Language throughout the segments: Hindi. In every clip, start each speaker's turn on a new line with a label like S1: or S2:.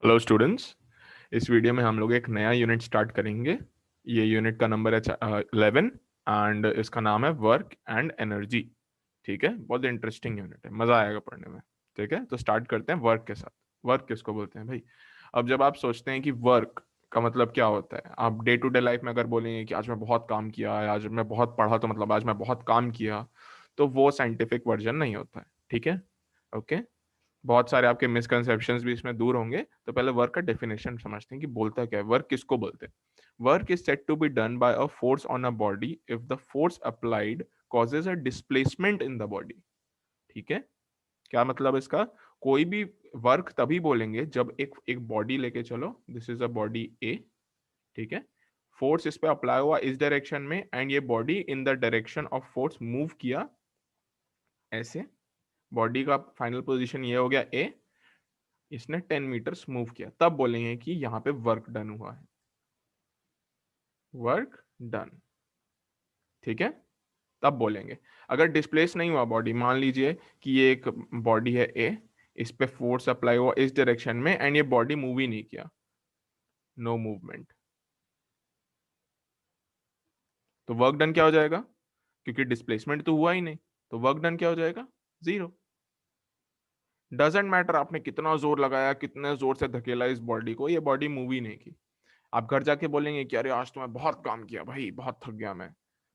S1: Hello students. इस वीडियो में हम लोग एक नया यूनिट स्टार्ट करेंगे। ये यूनिट का नंबर है 11 एंड इसका नाम है वर्क एंड एनर्जी। ठीक है, बहुत इंटरेस्टिंग यूनिट है, मजा आएगा पढ़ने में। ठीक है, तो स्टार्ट करते हैं वर्क के साथ। वर्क किसको बोलते हैं भाई? अब जब आप सोचते हैं कि वर्क का मतलब क्या होता है, आप डे टू डे लाइफ में अगर बोलेंगे कि आज मैं बहुत काम किया है, आज मैं बहुत पढ़ा, तो मतलब आज मैं बहुत काम किया, तो वो साइंटिफिक वर्जन नहीं होता है। ठीक है, ओके। बहुत सारे आपके मिसकंसेप्शंस भी इसमें दूर होंगे। तो पहले वर्क का डेफिनेशन समझते हैं कि बोलता क्या है, वर्क किसको बोलते हैं। Work is said to be done by a force on a body if the force applied causes a displacement in the body. ठीक है, क्या मतलब इसका? कोई भी वर्क तभी बोलेंगे जब एक एक बॉडी लेके चलो, दिस इज अ बॉडी ए। ठीक है, फोर्स इस पे अप्लाई हुआ इस डायरेक्शन में, एंड ये body in the direction of force move किया ऐसे। बॉडी का फाइनल पोजीशन ये हो गया ए, इसने 10 मीटर्स मूव किया, तब बोलेंगे कि यहाँ पे वर्क डन हुआ है, वर्क डन। ठीक है, तब बोलेंगे। अगर डिस्प्लेस नहीं हुआ बॉडी, मान लीजिए कि ये एक बॉडी है ए, इस पे फोर्स अप्लाई हुआ इस डायरेक्शन में, एंड ये बॉडी मूव ही नहीं किया, नो मूवमेंट, तो वर्क डन क्या हो जाएगा? क्योंकि डिस्प्लेसमेंट तो हुआ ही नहीं, तो वर्क डन क्या हो जाएगा? जीरो। डजेंट मैटर आपने कितना जोर लगाया, कितने जोर से धकेला इस बॉडी को, ये बॉडी मूव ही नहीं की। आप घर जाके बोलेंगे कि अरे आज तो मैं बहुत काम किया भाई, बहुत थक गया मैं,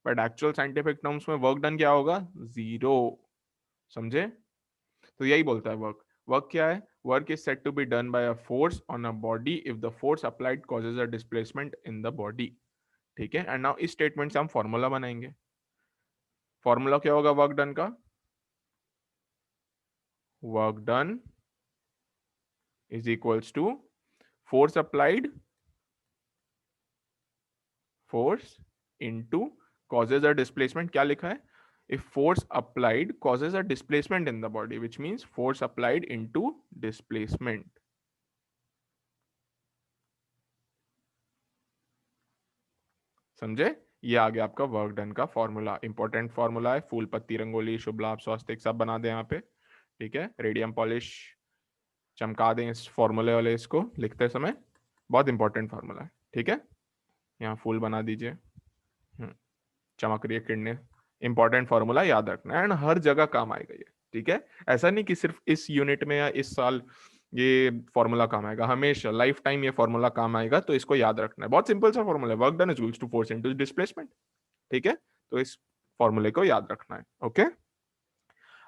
S1: बट एक्चुअल साइंटिफिक टर्म्स में वर्क डन क्या होगा? जीरो। समझे? तो यही बोलता है वर्क। वर्क क्या है? Work is said to be done by a force on a body if the force applied causes a displacement in the body. ठीक है, एंड नाउ इस स्टेटमेंट से हम फॉर्मूला बनाएंगे। फॉर्मूला क्या होगा वर्क डन का? Work done is equals to force applied, force into causes a displacement। क्या लिखा है? if force applied causes a displacement in the body, which means force applied into displacement। समझे? ये आ गया आपका वर्क डन का फॉर्मूला। इंपॉर्टेंट फॉर्मूला है, फूल पत्ती रंगोली शुभ लाभ स्वास्थ्य सब बना दें यहाँ पे। ठीक है, रेडियम पॉलिश चमका दें इस फॉर्मूले वाले, इसको लिखते समय। बहुत इंपॉर्टेंट फॉर्मूला है। ठीक है, यहाँ फूल बना दीजिए। चमक रही है किरणें। इंपॉर्टेंट फॉर्मूला याद रखना है, एंड हर जगह काम आएगा ये। ठीक है, ऐसा नहीं कि सिर्फ इस यूनिट में या इस साल ये फॉर्मूला काम आएगा, हमेशा लाइफ टाइम ये फॉर्मूला काम आएगा, तो इसको याद रखना है। बहुत सिंपल सा फॉर्मूला है, work done is equals to force into displacement. ठीक है, तो इस फॉर्मूले को याद रखना है। ओके,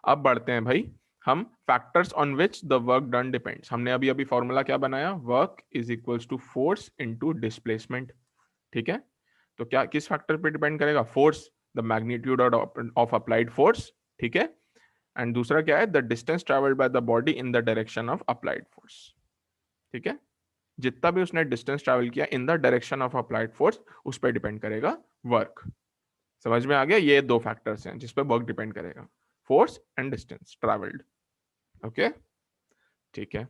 S1: अब बढ़ते हैं भाई हम factors on which the work done depends. हमने अभी अभी फॉर्मूला क्या बनाया? Work is equals to force into displacement. ठीक है, तो क्या किस फैक्टर पे डिपेंड करेगा? Force, the magnitude of applied force. ठीक है, एंड दूसरा क्या है? The distance travelled by the body in the direction of applied force. ठीक है, जितना भी उसने डिस्टेंस ट्रेवल किया in the direction of applied force, उस पर डिपेंड करेगा वर्क। समझ में आ गया? ये दो फैक्टर्स हैं जिस पर वर्क डिपेंड करेगा, force and distance travelled. Okay, ठीक है,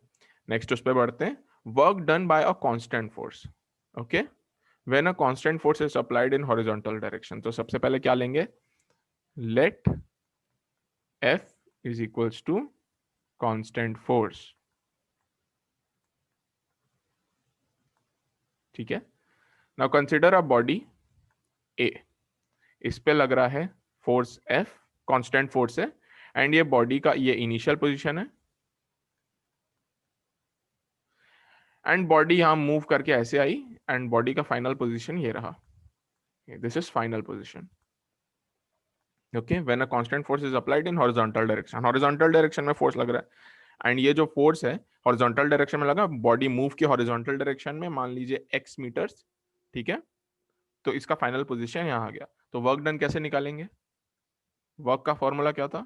S1: नेक्स्ट उस पर बढ़ते हैं। Work done by a constant force. Okay, when a constant force is applied in horizontal direction, तो सबसे पहले क्या लेंगे? Let F is equals to constant force. ठीक है, now consider a body A, इस पे लग रहा है फोर्स एफ, कांस्टेंट फोर्स है, एंड ये बॉडी का ये इनिशियल पोजीशन है, एंड बॉडी यहां मूव करके ऐसे आई, एंड बॉडी का फाइनल पोजीशन ये रहा, this is final position. Okay, when a constant force is applied in horizontal direction, horizontal direction में फोर्स लग रहा है, एंड ये जो फोर्स है हॉरिजॉन्टल डायरेक्शन में लगा, बॉडी मूव की हॉरिजॉन्टल डायरेक्शन में, मान लीजिए x मीटर्स। ठीक है, तो इसका फाइनल पोजीशन यहां आ गया। तो वर्क डन कैसे निकालेंगे? वर्क का फॉर्मूला क्या था?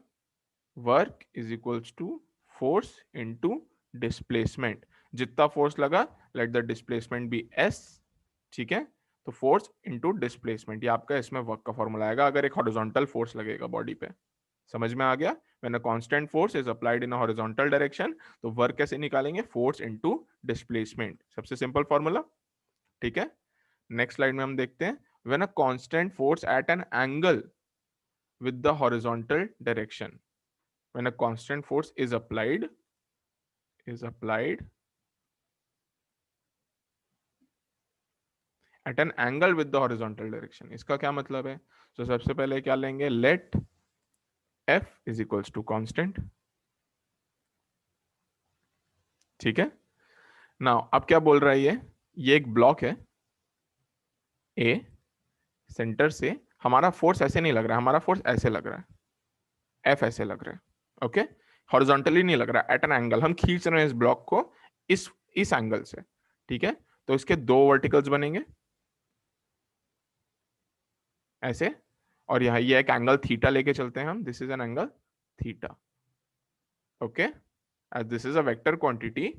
S1: Work is equals to force into displacement. जितना फोर्स लगा, let the displacement be S. ठीक है, तो फोर्स इनटू डिस्प्लेसमेंट, ये आपका इसमें वर्क का फॉर्मूला आएगा अगर एक हॉरिजॉन्टल फोर्स लगेगा बॉडी पे। समझ में आ गया? When a constant force is applied in a horizontal direction, तो वर्क कैसे निकालेंगे? फोर्स इनटू डिस्प्लेसमेंट, सबसे सिंपल फॉर्मूला। ठीक है, नेक्स्ट स्लाइड में हम देखते हैं। When a constant force at an angle with the horizontal direction, when a constant force is applied at an angle with the horizontal direction. इसका क्या मतलब है? तो सबसे पहले क्या लेंगे, let F is equals to constant. ठीक है, नाउ अब क्या बोल रहा है ये एक ब्लॉक है ए, सेंटर से हमारा फोर्स ऐसे नहीं लग रहा है, हमारा फोर्स ऐसे लग रहा है, एफ ऐसे लग रहा है। ओके, हॉरिजॉन्टली नहीं लग रहा, एट एन एंगल हम खींच रहे हैं इस ब्लॉक को इस एंगल से। ठीक है, तो इसके दो वर्टिकल्स बनेंगे ऐसे, और यहाँ ये एक एंगल थीटा लेके चलते हैं हम, this is an angle theta. Okay, as this is a vector quantity,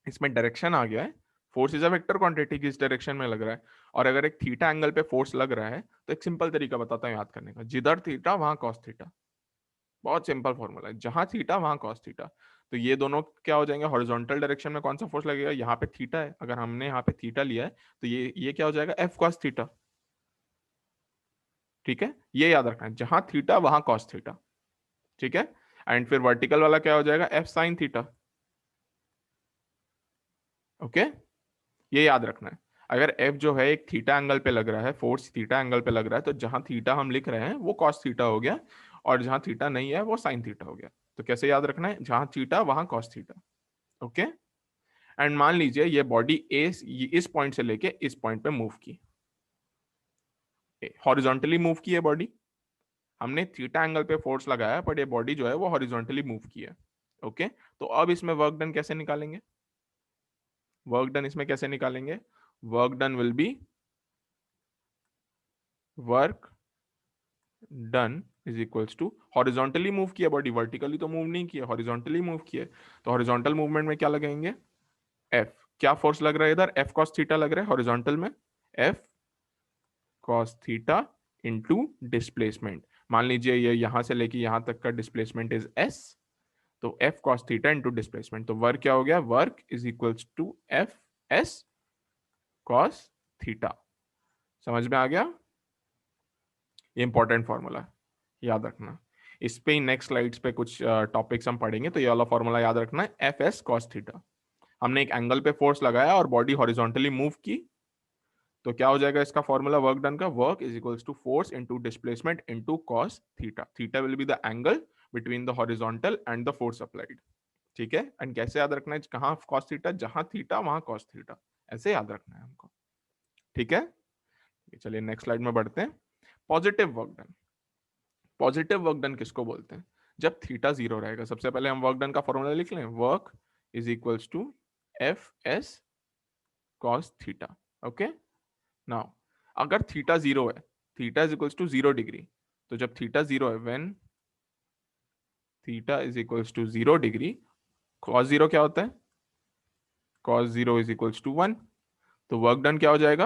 S1: इसमें डायरेक्शन आ गया है, force is a vector quantity, किस डायरेक्शन में लग रहा है। और अगर एक थीटा एंगल पे फोर्स लग रहा है तो एक सिंपल तरीका बताता हूँ याद करने का, जिधर थीटा वहां कॉस थीटा। बहुत सिंपल फॉर्मूला है, जहां थीटा वहां कॉस थीटा। तो ये दोनों क्या हो जाएंगे, हॉरिजॉन्टल डायरेक्शन में कौन सा फोर्स लगेगा, यहाँ पे थीटा है, अगर हमने यहाँ पे थीटा लिया है तो ये क्या हो जाएगा, एफ कॉस थीटा। ठीक है, ये याद रखना है, जहां थीटा वहां कॉस थीटा। ठीक है, एंड फिर वर्टिकल वाला क्या हो जाएगा, एफ साइन थीटा। ओके, ये याद रखना है। अगर एफ जो है एक थीटा एंगल पे लग रहा है, फोर्स थीटा एंगल पे लग रहा है, तो जहां थीटा हम लिख रहे हैं वो कॉस थीटा हो गया, और जहां थीटा नहीं है वो साइन थीटा हो गया। तो कैसे याद रखना है, जहां थीटा वहां कॉस थीटा। ओके, एंड मान लीजिए ये बॉडी ए इस पॉइंट से लेके इस पॉइंट पे मूव की, हॉरिजॉन्टली मूव की है बॉडी, हमने थीटा एंगल पे फोर्स लगाया बट ये बॉडी जो है वो हॉरिजॉन्टली मूव की है। ओके, तो अब इसमें वर्क डन कैसे निकालेंगे, वर्क डन इसमें कैसे निकालेंगे, work done will be work done is equals to, horizontally move किया बॉडी, वर्टिकली तो मूव नहीं किया, हॉरिजॉन्टली मूव किया, तो हॉरिजॉन्टल मूवमेंट में क्या लगाएंगे, एफ। क्या फोर्स लग रहा है इधर, एफ कॉस थीटा लग रहा है हॉरिजॉन्टल में, F cos theta into displacement. मान लीजिए ये यहां से लेके यहां तक का डिस्प्लेसमेंट इज एस, तो F cos theta into displacement, तो वर्क क्या हो गया, work is equals to F S cos theta. समझ में आ गया, ये इंपॉर्टेंट फॉर्मूला है, याद रखना। इस पे नेक्स्ट स्लाइड्स पे कुछ टॉपिक्स हम पढ़ेंगे, तो ये वाला फॉर्मूला याद रखना है, एफ एस कॉस थीटा। हमने एक एंगल पे फोर्स लगाया और बॉडी हॉरिजॉन्टली मूव की, तो क्या हो जाएगा इसका फॉर्मूला वर्क डन का, work is equals to force into displacement into cos theta. Theta will be the angle between the horizontal and the force applied. ठीक है, एंड कैसे याद रखना है, कहाँ कॉस थीटा, जहां थीटा वहां कॉस थीटा, ऐसे याद रखना है हमको। ठीक है, चलिए नेक्स्ट स्लाइड में बढ़ते हैं। Positive work done, positive work done किसको बोलते हैं, जब थीटा जीरो रहेगा। सबसे पहले हम वर्क डन का फॉर्मूला लिख लें, work is equals to F S cos theta. Okay, now अगर थीटा जीरो है, theta is equals to 0 degree, तो जब थीटा जीरो है, when theta is equals to 0 degree, cos zero क्या होता है, cos zero is equals to 1, तो वर्क डन क्या हो जाएगा,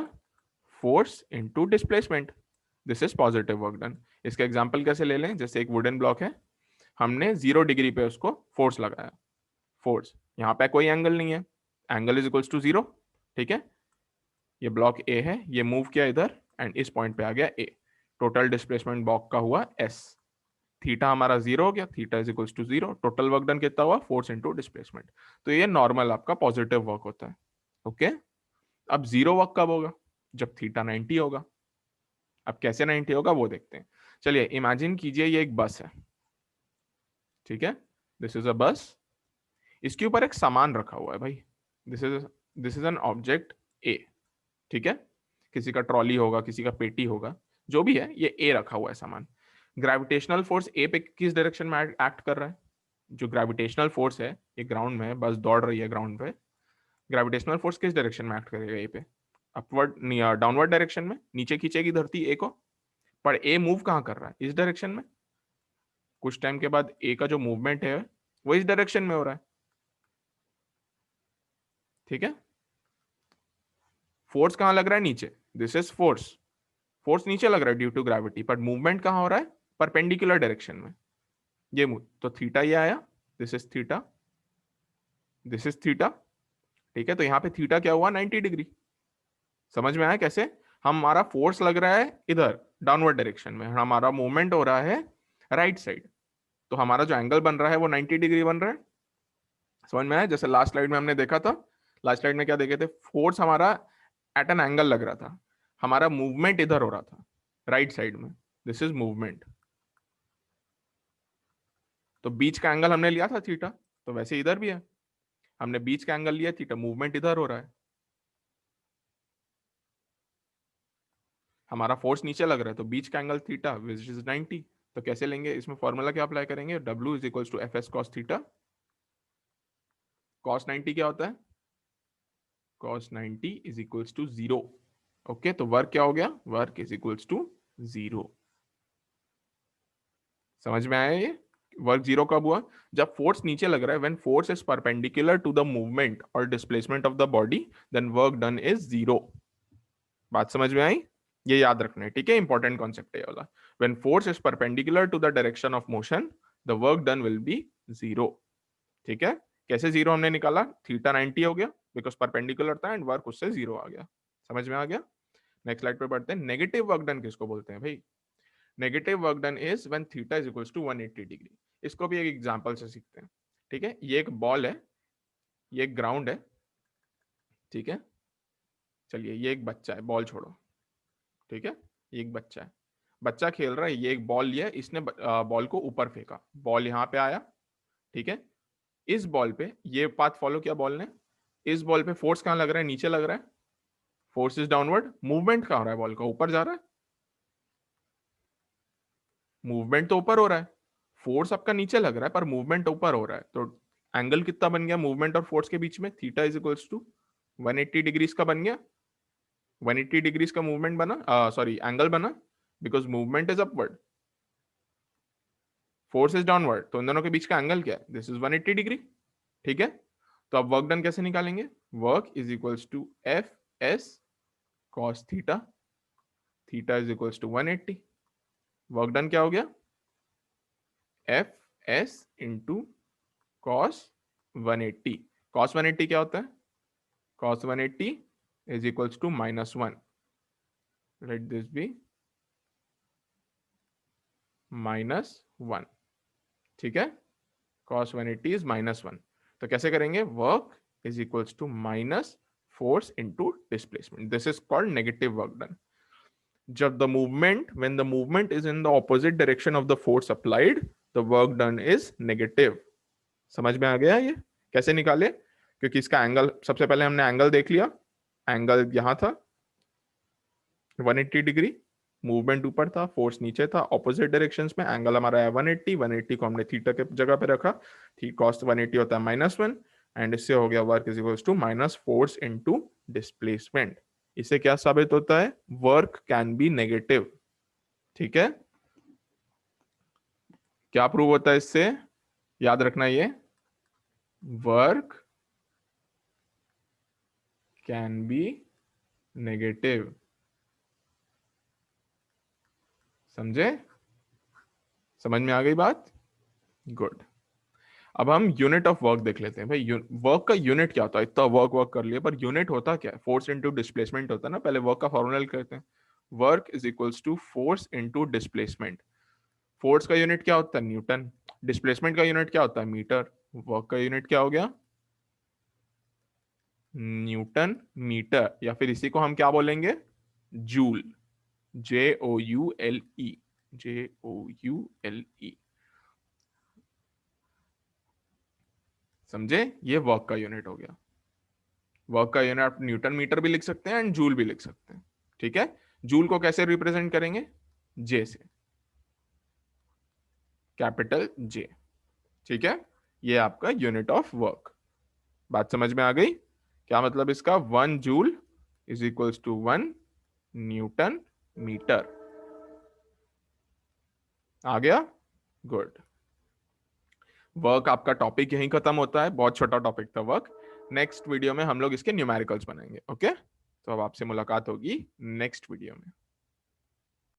S1: force into displacement, this is positive work done. इसका एग्जांपल कैसे ले लें, जैसे एक वुडन ब्लॉक है, हमने 0 डिग्री पे उसको फोर्स लगाया, फोर्स, यहाँ पे कोई एंगल नहीं है, एंगल इज इक्वल्स टू 0। ठीक है, ये ब्लॉक ए है, ये मूव किया इधर एंड इस पॉइंट पे आ गया ए, टोटल डिस्प्लेसमेंट ब्लॉक का हुआ एस, थीटा हमारा 0 हो गया, theta is equals to 0, total work done कितना हुआ, फोर्स इनटू डिस्प्लेसमेंट। तो ये नॉर्मल आपका पॉजिटिव वर्क होता है। ओके, अब जीरो वर्क कब होगा, जब थीटा 90 होगा। अब कैसे 90 होगा वो देखते हैं। चलिए इमेजिन कीजिए ये एक बस है, ठीक है, दिस इज अ बस, इसके ऊपर एक सामान रखा हुआ है भाई, this is an object A. ठीक है, किसी का ट्रॉली होगा, किसी का पेटी होगा, जो भी है, ये ए रखा हुआ है सामान। ग्रेविटेशनल फोर्स ए पे किस डायरेक्शन में एक्ट कर रहा है, जो ग्रेविटेशनल फोर्स है, ये ग्राउंड में है, बस दौड़ रही है ग्राउंड पे, ग्रेविटेशनल फोर्स किस डायरेक्शन में एक्ट करेगा ए पे, अपवर्ड डाउनवर्ड डायरेक्शन में, नीचे खींचेगी धरती ए को, पर ए मूव कहाँ कर रहा है, इस डायरेक्शन में। कुछ टाइम के बाद ए का जो मूवमेंट है वो इस डायरेक्शन में हो रहा है। ठीक है, फोर्स कहां लग रहा है, नीचे, दिस इज फोर्स, फोर्स नीचे लग रहा है ड्यू टू ग्रेविटी, पर मूवमेंट कहां हो रहा है, परपेंडिकुलर डायरेक्शन में, ये मूव, तो थीटा ये आया, this is theta, this is theta. ठीक है, तो यहां पे थीटा क्या हुआ, 90 डिग्री। समझ में आया कैसे, हमारा फोर्स लग रहा है इधर डाउनवर्ड डायरेक्शन में, हमारा मूवमेंट हो रहा है राइट साइड, तो हमारा जो एंगल बन रहा है वो 90 डिग्री बन रहा है। समझ में आया, जैसे लास्ट स्लाइड में हमने देखा था, लास्ट स्लाइड में क्या देखे थे, फोर्स हमारा एट एन एंगल लग रहा था, हमारा मूवमेंट इधर हो रहा था राइट साइड में, दिस इज मूवमेंट। तो बीच का एंगल हमने लिया था थीटा, तो वैसे इधर भी है, हमने बीच का एंगल लिया थीटा, मूवमेंट इधर हो रहा है, हमारा फोर्स नीचे लग रहा है, तो बीच का एंगल थीटा विच इज 90। तो कैसे लेंगे, इसमें फॉर्मूला क्या अप्लाई करेंगे, W is equals to F S cos theta. Cos 90 क्या होता है, cos 90 is equals to 0। Okay, तो वर्क क्या हो गया, वर्क इज इक्वल्स टू 0। समझ में आया ये, वर्क 0 कब हुआ, जब फोर्स नीचे लग रहा है, when force is perpendicular to the movement और displacement of the body, then work done is 0। बात समझ में आई, ये याद रखना है, ठीक है, इंपॉर्टेंट कॉन्सेप्ट है ये वाला। When force is perpendicular to the direction of motion, the work done will be 0। ठीक है, कैसे 0 हमने निकाला, थीटा 90 हो गया बिकॉज परपेंडिकुलर था एंड वर्क उससे 0 आ गया। समझ में आ गया। नेक्स्ट स्लाइड पे बढ़ते हैं, नेगेटिव वर्क डन किसको बोलते हैं भाई, negative work done is when theta is equals to 180 degree. इसको भी एक एग्जांपल से सीखते हैं। ठीक है, ये एक बॉल है, ये एक ग्राउंड है, ठीक है, चलिए ये एक बच्चा है, बॉल छोड़ो, ठीक है, ये एक बच्चा है, बच्चा खेल रहा है, ये एक बॉल लिया, इसने बॉल को ऊपर फेंका, बॉल यहाँ पे आया, ठीक है, इस बॉल पे ये पाथ फॉलो किया बॉल ने, इस बॉल पे फोर्स कहां लग रहा है, नीचे लग रहा है, फोर्स इज डाउनवर्ड, मूवमेंट कहां हो रहा है, बॉल का ऊपर जा रहा है, मूवमेंट तो ऊपर हो रहा है, फोर्स आपका नीचे लग रहा है पर मूवमेंट ऊपर हो रहा है, तो एंगल कितना बन गया मूवमेंट और फोर्स के बीच में, theta is equals to 180 degrees का बन गया, 180 डिग्रीज का मूवमेंट बना, सॉरी एंगल बना, because movement is upward, force is downward, तो इन दोनों के बीच का एंगल क्या है, दिस इज 180 डिग्री। ठीक है, तो अब वर्क डन कैसे निकालेंगे, work is equals to F S cos theta, theta is equals to 180, work done क्या हो गया, F S into cos 180, cos 180 क्या होता है, cos 180 is equals to -1, let this be -1। ठीक है, cos 180 इज -1, तो कैसे करेंगे, work is equals to minus force into displacement, this is called negative work done. जब the movement, when the movement is in the opposite direction of the force applied, the work done is negative. समझ में आ गया ये कैसे निकाले, क्योंकि इसका एंगल, सबसे पहले हमने एंगल देख लिया, एंगल यहां था 180 डिग्री, मूवमेंट ऊपर था, फोर्स नीचे था, ऑपोजिट डायरेक्शंस में, एंगल हमारा है 180, 180 को हमने थीटा के जगह पे रखा, ठीक, कॉस 180 होता है -1, एंड इससे हो गया work is equals to minus force into displacement. इससे क्या साबित होता है, वर्क कैन बी नेगेटिव। ठीक है, क्या प्रूव होता है इससे, याद रखना ये, वर्क कैन बी नेगेटिव। समझे, समझ में आ गई बात, गुड। अब हम यूनिट ऑफ वर्क देख लेते हैं भाई, वर्क का यूनिट क्या होता है, इतना वर्क वर्क कर लिया पर यूनिट होता क्या है, फोर्स इनटू डिस्प्लेसमेंट होता है ना, पहले वर्क का फॉर्मूला करते हैं, work is equals to force into displacement. Force का यूनिट क्या होता है, न्यूटन, डिस्प्लेसमेंट का यूनिट क्या होता है, मीटर, वर्क का यूनिट क्या हो गया, न्यूटन मीटर, या फिर इसी को हम क्या बोलेंगे, जूल, JOULE, JOULE। समझे, ये वर्क का यूनिट हो गया, वर्क का यूनिट आप न्यूटन मीटर भी लिख सकते हैं एंड जूल भी लिख सकते हैं। ठीक है, जूल को कैसे रिप्रेजेंट करेंगे, जे से, कैपिटल जे। ठीक है, ये आपका यूनिट ऑफ वर्क। बात समझ में आ गई, क्या मतलब इसका, 1 joule is equals to 1 newton metre. आ गया, गुड। वर्क आपका टॉपिक यहीं खत्म होता है, बहुत छोटा टॉपिक था वर्क। नेक्स्ट वीडियो में हम लोग इसके न्यूमेरिकल्स बनाएंगे। ओके, तो अब आपसे मुलाकात होगी नेक्स्ट वीडियो में।